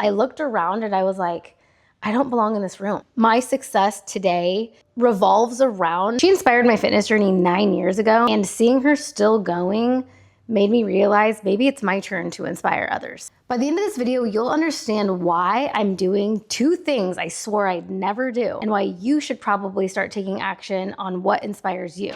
I looked around and I was like, I don't belong in this room. My success today revolves around, she inspired my fitness journey 9 years ago, and seeing her still going made me realize maybe it's my turn to inspire others. By the end of this video, you'll understand why I'm doing 2 things I swore I'd never do, and why you should probably start taking action on what inspires you.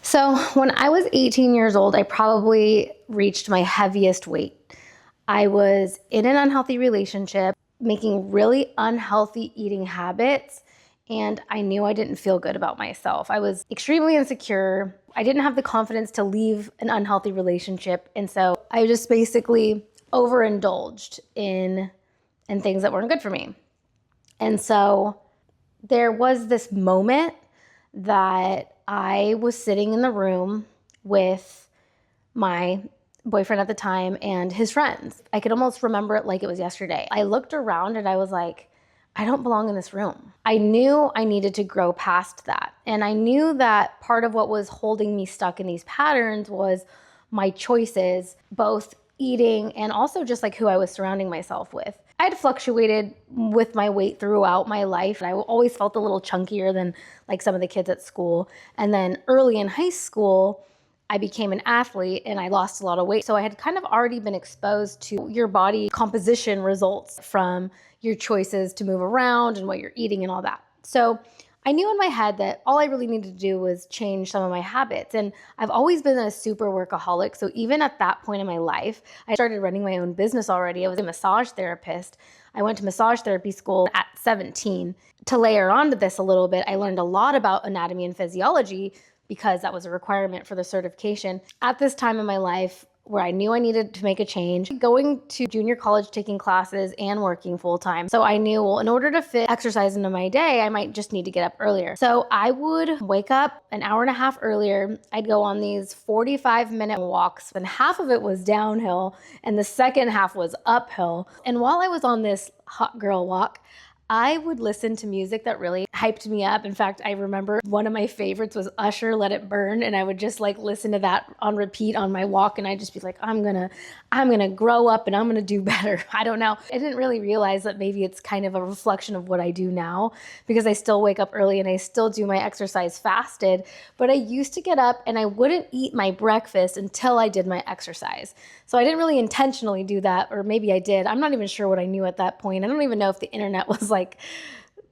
So when I was 18 years old, I probably reached my heaviest weight. I was in an unhealthy relationship, making really unhealthy eating habits, and I knew I didn't feel good about myself. I was extremely insecure. I didn't have the confidence to leave an unhealthy relationship, and so I just basically overindulged in things that weren't good for me. And so there was this moment that I was sitting in the room with my boyfriend at the time and his friends. I could almost remember it like it was yesterday. I looked around and I was like, I don't belong in this room. I knew I needed to grow past that. And I knew that part of what was holding me stuck in these patterns was my choices, both eating and also just like who I was surrounding myself with. I had fluctuated with my weight throughout my life. I always felt a little chunkier than like some of the kids at school. And then early in high school, I became an athlete and I lost a lot of weight. So I had kind of already been exposed to your body composition results from your choices to move around and what you're eating and all that. So I knew in my head that all I really needed to do was change some of my habits. And I've always been a super workaholic. So even at that point in my life, I started running my own business already. I was a massage therapist. I went to massage therapy school at 17. To layer onto this a little bit, I learned a lot about anatomy and physiology because that was a requirement for the certification. At this time in my life, where I knew I needed to make a change, going to junior college, taking classes and working full time. So I knew, well, in order to fit exercise into my day, I might just need to get up earlier. So I would wake up an hour and a half earlier. I'd go on these 45-minute walks, and half of it was downhill and the second half was uphill. And while I was on this hot girl walk, I would listen to music that really hyped me up. In fact, I remember one of my favorites was Usher, Let It Burn. And I would just like listen to that on repeat on my walk. And I'd just be like, I'm gonna grow up and I'm gonna do better. I don't know. I didn't really realize that maybe it's kind of a reflection of what I do now, because I still wake up early and I still do my exercise fasted. But I used to get up and I wouldn't eat my breakfast until I did my exercise. So I didn't really intentionally do that, or maybe I did. I'm not even sure what I knew at that point. I don't even know if the internet was like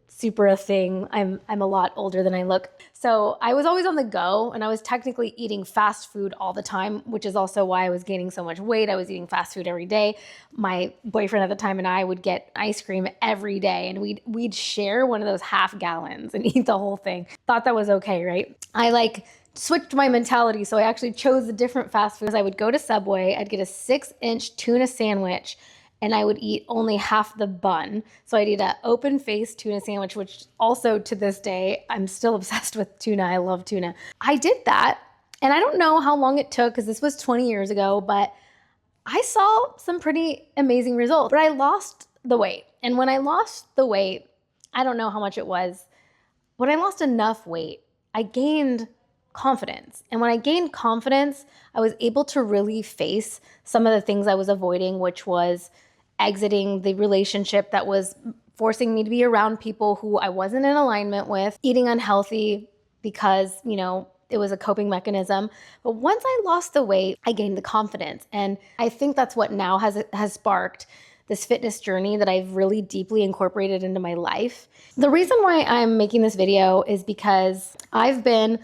super a thing. I'm a lot older than I look. So I was always on the go, and I was technically eating fast food all the time, which is also why I was gaining so much weight. I was eating fast food every day. My boyfriend at the time and I would get ice cream every day, and we'd share one of those half gallons and eat the whole thing. Thought that was okay, right? I switched my mentality. So I actually chose a different fast foods. I would go to Subway, I'd get a 6-inch tuna sandwich, and I would eat only half the bun. So I'd eat an open-faced tuna sandwich, which also to this day, I'm still obsessed with tuna. I love tuna. I did that, and I don't know how long it took because this was 20 years ago, but I saw some pretty amazing results. But I lost the weight. And when I lost the weight, I don't know how much it was. When I lost enough weight, I gained confidence. And when I gained confidence, I was able to really face some of the things I was avoiding, which was exiting the relationship that was forcing me to be around people who I wasn't in alignment with, eating unhealthy because, it was a coping mechanism. But once I lost the weight, I gained the confidence. And I think that's what now has sparked this fitness journey that I've really deeply incorporated into my life. The reason why I'm making this video is because I've been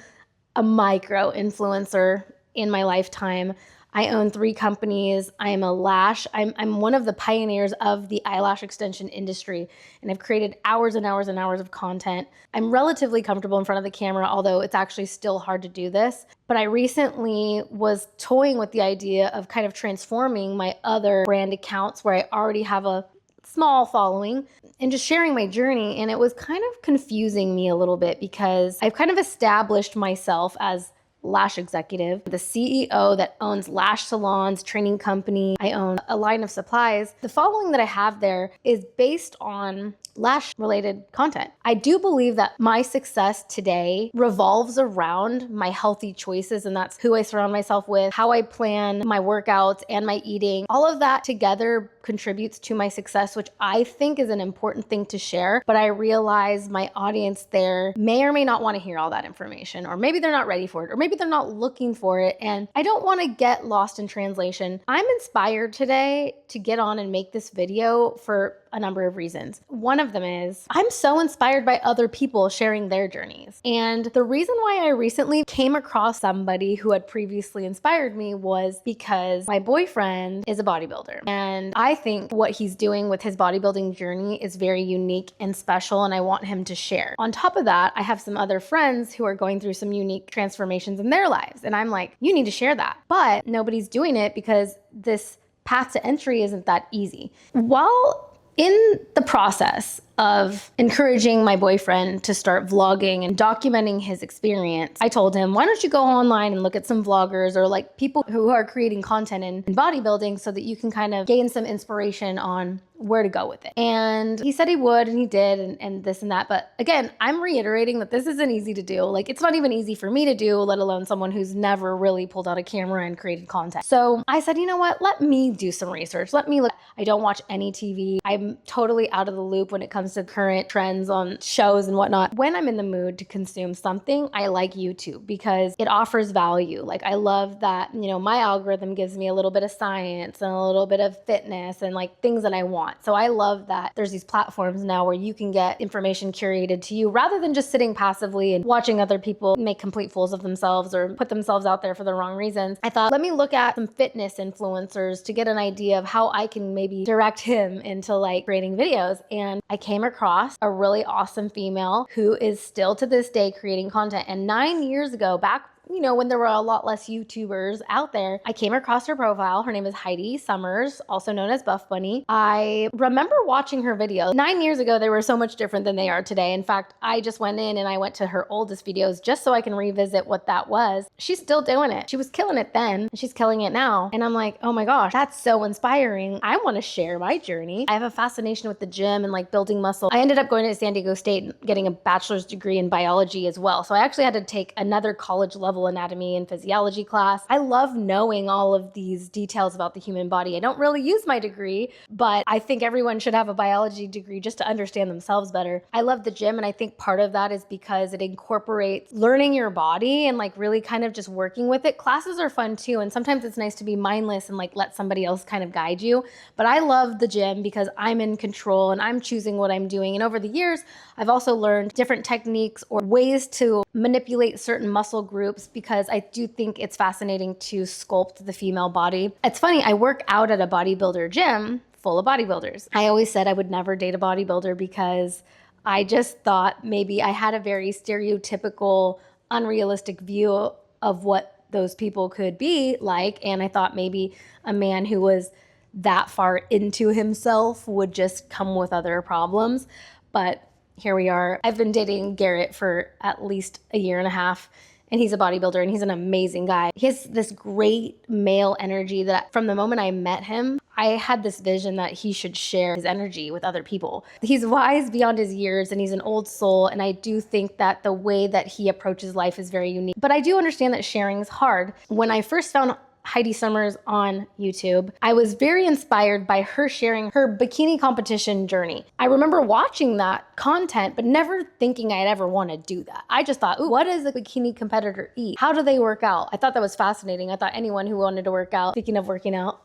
a micro influencer in my lifetime. I own 3 companies. I am a lash. I'm one of the pioneers of the eyelash extension industry, and I've created hours and hours and hours of content. I'm relatively comfortable in front of the camera, although it's actually still hard to do this. But I recently was toying with the idea of kind of transforming my other brand accounts where I already have a small following and just sharing my journey. And it was kind of confusing me a little bit because I've kind of established myself as lash executive, the CEO that owns lash salons, training company. I own a line of supplies. The following that I have there is based on lash related content. I do believe that my success today revolves around my healthy choices, and that's who I surround myself with, how I plan my workouts and my eating. All of that together contributes to my success, which I think is an important thing to share. But I realize my audience there may or may not want to hear all that information, or maybe they're not ready for it, or maybe they're not looking for it. And I don't want to get lost in translation. I'm inspired today to get on and make this video for a number of reasons. One of them is I'm so inspired by other people sharing their journeys. And the reason why I recently came across somebody who had previously inspired me was because my boyfriend is a bodybuilder. And I think what he's doing with his bodybuilding journey is very unique and special, and I want him to share. On top of that, I have some other friends who are going through some unique transformations in their lives. And I'm like, you need to share that. But nobody's doing it because this path to entry isn't that easy. While in the process of encouraging my boyfriend to start vlogging and documenting his experience, I told him, why don't you go online and look at some vloggers or like people who are creating content in bodybuilding so that you can kind of gain some inspiration on where to go with it. And he said he would, and he did, and this and that. But again, I'm reiterating that this isn't easy to do. Like, it's not even easy for me to do, let alone someone who's never really pulled out a camera and created content. So I said, you know what? Let me do some research. Let me look. I don't watch any TV. I'm totally out of the loop when it comes to current trends on shows and whatnot. When I'm in the mood to consume something, I like YouTube because it offers value. Like, I love that, you know, my algorithm gives me a little bit of science and a little bit of fitness and like things that I want. So I love that there's these platforms now where you can get information curated to you rather than just sitting passively and watching other people make complete fools of themselves or put themselves out there for the wrong reasons. I thought, let me look at some fitness influencers to get an idea of how I can maybe direct him into like creating videos. And I came across a really awesome female who is still to this day creating content. And 9 years ago, back, you know, when there were a lot less YouTubers out there, I came across her profile. Her name is Heidi Summers, also known as Buff Bunny. I remember watching her video. 9 years ago, they were so much different than they are today. In fact, I just went in and I went to her oldest videos just so I can revisit what that was. She's still doing it. She was killing it then, and she's killing it now. And I'm like, oh my gosh, that's so inspiring. I want to share my journey. I have a fascination with the gym and like building muscle. I ended up going to San Diego State and getting a bachelor's degree in biology as well. So I actually had to take another college level anatomy and physiology class. I love knowing all of these details about the human body. I don't really use my degree, but I think everyone should have a biology degree just to understand themselves better. I love the gym, and I think part of that is because it incorporates learning your body and like really kind of just working with it. Classes are fun too, and sometimes it's nice to be mindless and like let somebody else kind of guide you. But I love the gym because I'm in control and I'm choosing what I'm doing. And over the years, I've also learned different techniques or ways to manipulate certain muscle groups because I do think it's fascinating to sculpt the female body. It's funny, I work out at a bodybuilder gym full of bodybuilders. I always said I would never date a bodybuilder because I just thought maybe I had a very stereotypical, unrealistic view of what those people could be like. And I thought maybe a man who was that far into himself would just come with other problems. But here we are. I've been dating Garrett for at least a year and a half. And he's a bodybuilder and he's an amazing guy. He has this great male energy that from the moment I met him, I had this vision that he should share his energy with other people. He's wise beyond his years and he's an old soul. And I do think that the way that he approaches life is very unique. But I do understand that sharing is hard. When I first found Heidi Summers on YouTube, I was very inspired by her sharing her bikini competition journey. I remember watching that content, but never thinking I'd ever want to do that. I just thought, ooh, what does a bikini competitor eat? How do they work out? I thought that was fascinating. I thought anyone who wanted to work out, speaking of working out,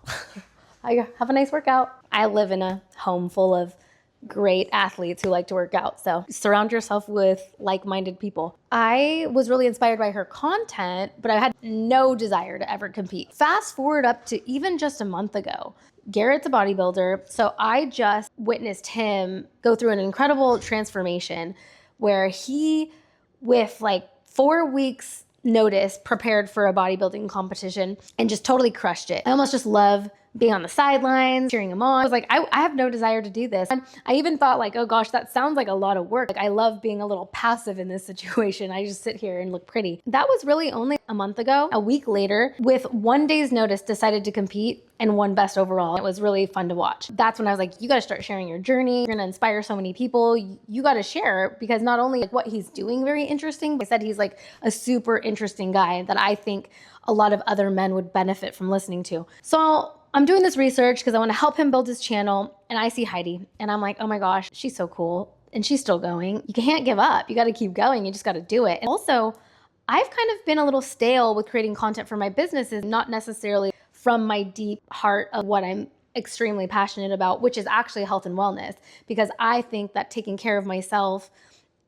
I have a nice workout. I live in a home full of great athletes who like to work out. So surround yourself with like-minded people. I was really inspired by her content, but I had no desire to ever compete. Fast forward up to even just a month ago. Garrett's a bodybuilder, so I just witnessed him go through an incredible transformation where he, with like 4 weeks notice, prepared for a bodybuilding competition and just totally crushed it. I almost just love being on the sidelines, cheering him on. I was like, I have no desire to do this. And I even thought like, oh gosh, that sounds like a lot of work. Like I love being a little passive in this situation. I just sit here and look pretty. That was really only a month ago. A week later, with 1 day's notice, decided to compete and won best overall. It was really fun to watch. That's when I was like, you gotta start sharing your journey. You're gonna inspire so many people. You gotta share, because not only like what he's doing very interesting, but I said he's like a super interesting guy that I think a lot of other men would benefit from listening to. So I'm doing this research because I want to help him build his channel, and I see Heidi and I'm like, oh my gosh, she's so cool and she's still going. You can't give up. You got to keep going. You just got to do it. And also, I've kind of been a little stale with creating content for my businesses, not necessarily from my deep heart of what I'm extremely passionate about, which is actually health and wellness, because I think that taking care of myself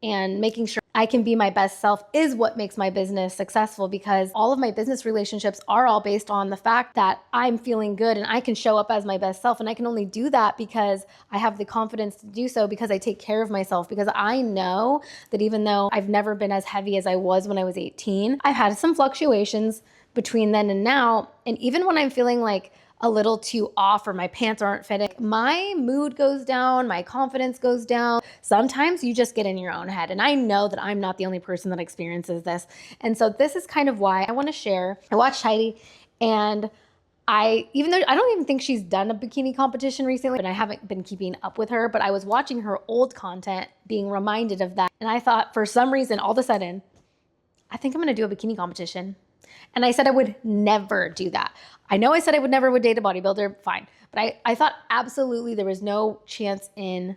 and making sure I can be my best self is what makes my business successful, because all of my business relationships are all based on the fact that I'm feeling good and I can show up as my best self. And I can only do that because I have the confidence to do so, because I take care of myself, because I know that even though I've never been as heavy as I was when I was 18, I've had some fluctuations between then and now. And even when I'm feeling like a little too off or my pants aren't fitting, my mood goes down, my confidence goes down. Sometimes you just get in your own head. And I know that I'm not the only person that experiences this. And so this is kind of why I want to share. I watched Heidi, and even though I don't even think she's done a bikini competition recently, and I haven't been keeping up with her, but I was watching her old content, being reminded of that. And I thought, for some reason, all of a sudden, I think I'm going to do a bikini competition. And I said I would never do that. I know I said I would never date a bodybuilder, fine. But I thought absolutely there was no chance in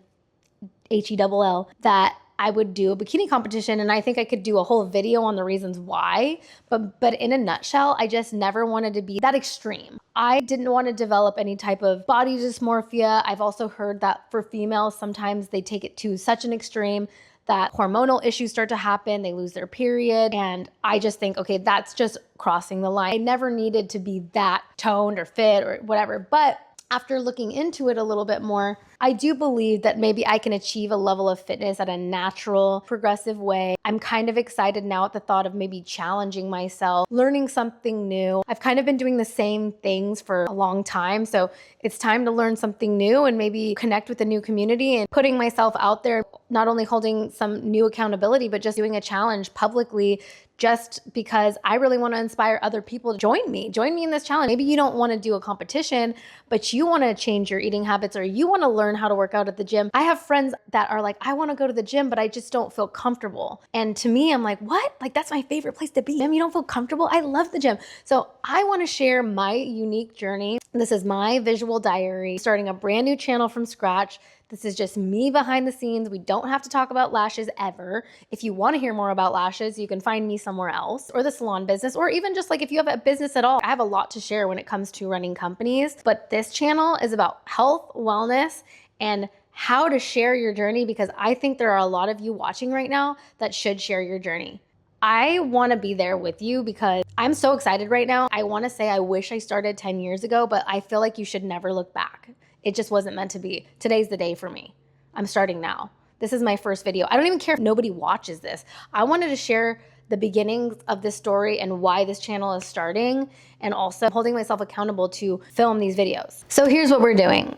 HELL that I would do a bikini competition. And I think I could do a whole video on the reasons why. But in a nutshell, I just never wanted to be that extreme. I didn't want to develop any type of body dysmorphia. I've also heard that for females, sometimes they take it to such an extreme that hormonal issues start to happen, they lose their period. And I just think, okay, that's just crossing the line. I never needed to be that toned or fit or whatever. But after looking into it a little bit more, I do believe that maybe I can achieve a level of fitness at a natural, progressive way. I'm kind of excited now at the thought of maybe challenging myself, learning something new. I've kind of been doing the same things for a long time. So it's time to learn something new and maybe connect with a new community, and putting myself out there, not only holding some new accountability, but just doing a challenge publicly, just because I really want to inspire other people to join me in this challenge. Maybe you don't want to do a competition, but you want to change your eating habits, or you want to learn how to work out at the gym. I have friends that are like, I want to go to the gym, but I just don't feel comfortable. And to me, I'm like, what? Like, that's my favorite place to be. You don't feel comfortable? I love the gym. So I want to share my unique journey. This is my visual diary, starting a brand new channel from scratch. This is just me behind the scenes. We don't have to talk about lashes ever. If you want to hear more about lashes, you can find me somewhere else, or the salon business, or even just like if you have a business at all. I have a lot to share when it comes to running companies, but this channel is about health, wellness, and how to share your journey, because I think there are a lot of you watching right now that should share your journey. I want to be there with you because I'm so excited right now. I want to say I wish I started 10 years ago, but I feel like you should never look back. It just wasn't meant to be. Today's the day for me. I'm starting now. This is my first video. I don't even care if nobody watches this. I wanted to share the beginnings of this story and why this channel is starting, and also holding myself accountable to film these videos. So here's what we're doing.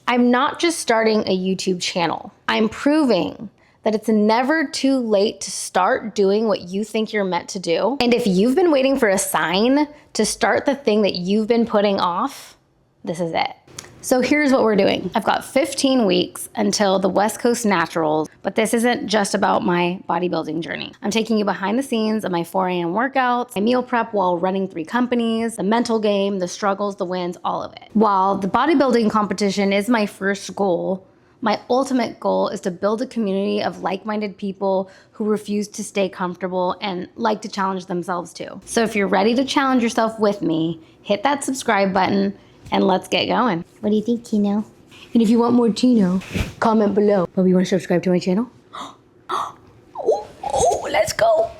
I'm not just starting a YouTube channel. I'm proving that it's never too late to start doing what you think you're meant to do. And if you've been waiting for a sign to start the thing that you've been putting off, this is it. So here's what we're doing. I've got 15 weeks until the West Coast Naturals, but this isn't just about my bodybuilding journey. I'm taking you behind the scenes of my 4 a.m. workouts, my meal prep while running 3 companies, the mental game, the struggles, the wins, all of it. While the bodybuilding competition is my first goal, my ultimate goal is to build a community of like-minded people who refuse to stay comfortable and like to challenge themselves too. So if you're ready to challenge yourself with me, hit that subscribe button and let's get going. What do you think, Tino? And if you want more Tino, comment below. But you want to subscribe to my channel? Oh, let's go.